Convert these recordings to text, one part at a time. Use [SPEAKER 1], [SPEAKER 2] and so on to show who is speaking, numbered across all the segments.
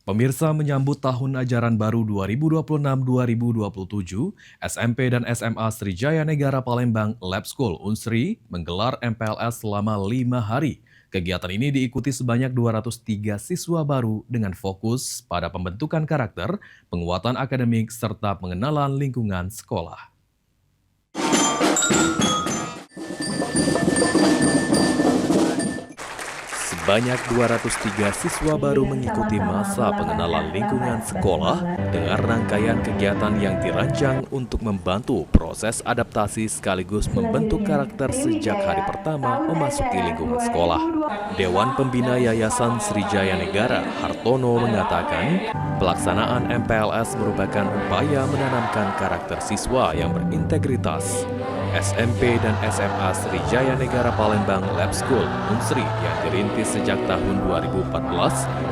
[SPEAKER 1] Pemirsa menyambut tahun ajaran baru 2026-2027, SMP dan SMA Sriwijaya Negara Palembang Lab School Unsri menggelar MPLS selama 5 hari. Kegiatan ini diikuti sebanyak 203 siswa baru dengan fokus pada pembentukan karakter, penguatan akademik, serta pengenalan lingkungan sekolah. Sebanyak 203 siswa baru mengikuti masa pengenalan lingkungan sekolah dengan rangkaian kegiatan yang dirancang untuk membantu proses adaptasi sekaligus membentuk karakter sejak hari pertama memasuki lingkungan sekolah. Dewan Pembina Yayasan Sriwijaya Negara Hartono mengatakan, pelaksanaan MPLS merupakan upaya menanamkan karakter siswa yang berintegritas. SMP dan SMA Sriwijaya Negara Palembang Lab School Unsri yang dirintis sejak tahun 2014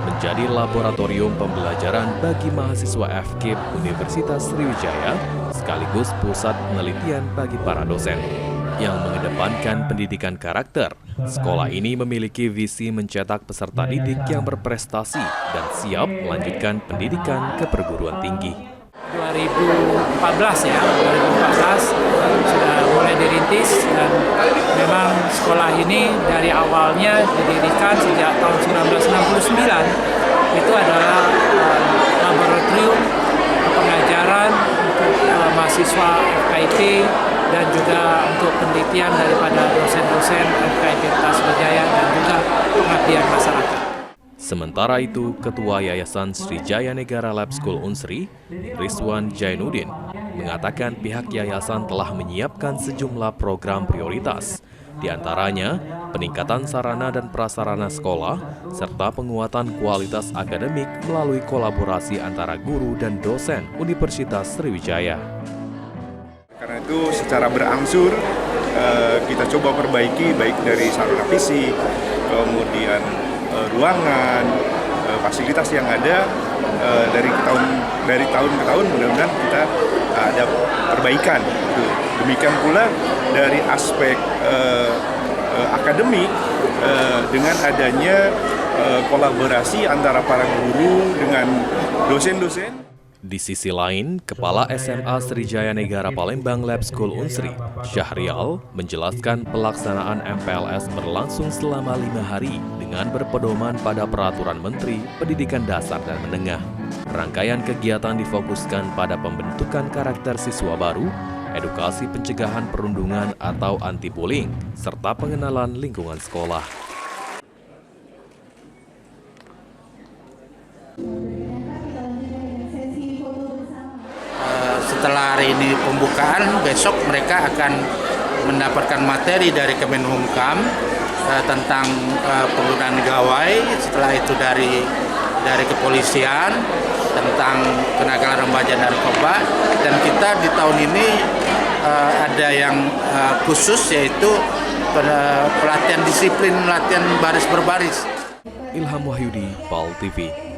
[SPEAKER 1] menjadi laboratorium pembelajaran bagi mahasiswa FKIP Universitas Sriwijaya sekaligus pusat penelitian bagi para dosen. Yang mengedepankan pendidikan karakter, sekolah ini memiliki visi mencetak peserta didik yang berprestasi dan siap melanjutkan pendidikan ke perguruan tinggi.
[SPEAKER 2] 2014 sudah mulai dirintis dan memang sekolah ini dari awalnya didirikan sejak tahun 1969 itu adalah laboratorium pengajaran untuk mahasiswa FKIP dan juga untuk penelitian daripada dosen-dosen FKIP Sriwijaya dan juga pengabdian masyarakat.
[SPEAKER 1] Sementara itu, Ketua Yayasan Sriwijaya Negara Lab School Unsri, Rizwan Jainuddin, mengatakan pihak yayasan telah menyiapkan sejumlah program prioritas, di antaranya peningkatan sarana dan prasarana sekolah, serta penguatan kualitas akademik melalui kolaborasi antara guru dan dosen Universitas Sriwijaya.
[SPEAKER 3] Karena itu secara berangsur kita coba perbaiki baik dari sarana fisik, kemudian ruangan, fasilitas yang ada dari tahun ke tahun mudah-mudahan kita ada perbaikan. Demikian pula dari aspek akademik dengan adanya kolaborasi antara para guru dengan dosen-dosen.
[SPEAKER 1] Di sisi lain, Kepala SMA Sriwijaya Negara Palembang Lab School Unsri, Syahrial, menjelaskan pelaksanaan MPLS berlangsung selama 5 hari dengan berpedoman pada Peraturan Menteri Pendidikan Dasar dan Menengah. Rangkaian kegiatan difokuskan pada pembentukan karakter siswa baru, edukasi pencegahan perundungan atau anti-bullying, serta pengenalan lingkungan sekolah.
[SPEAKER 4] Setelah hari ini pembukaan, besok mereka akan mendapatkan materi dari Kemenhumkam tentang penggunaan gawai, setelah itu dari kepolisian tentang kenakalan remaja narkoba, dan kita di tahun ini ada yang khusus yaitu pelatihan disiplin, latihan baris berbaris.
[SPEAKER 1] Ilham Wahyudi, PAL TV.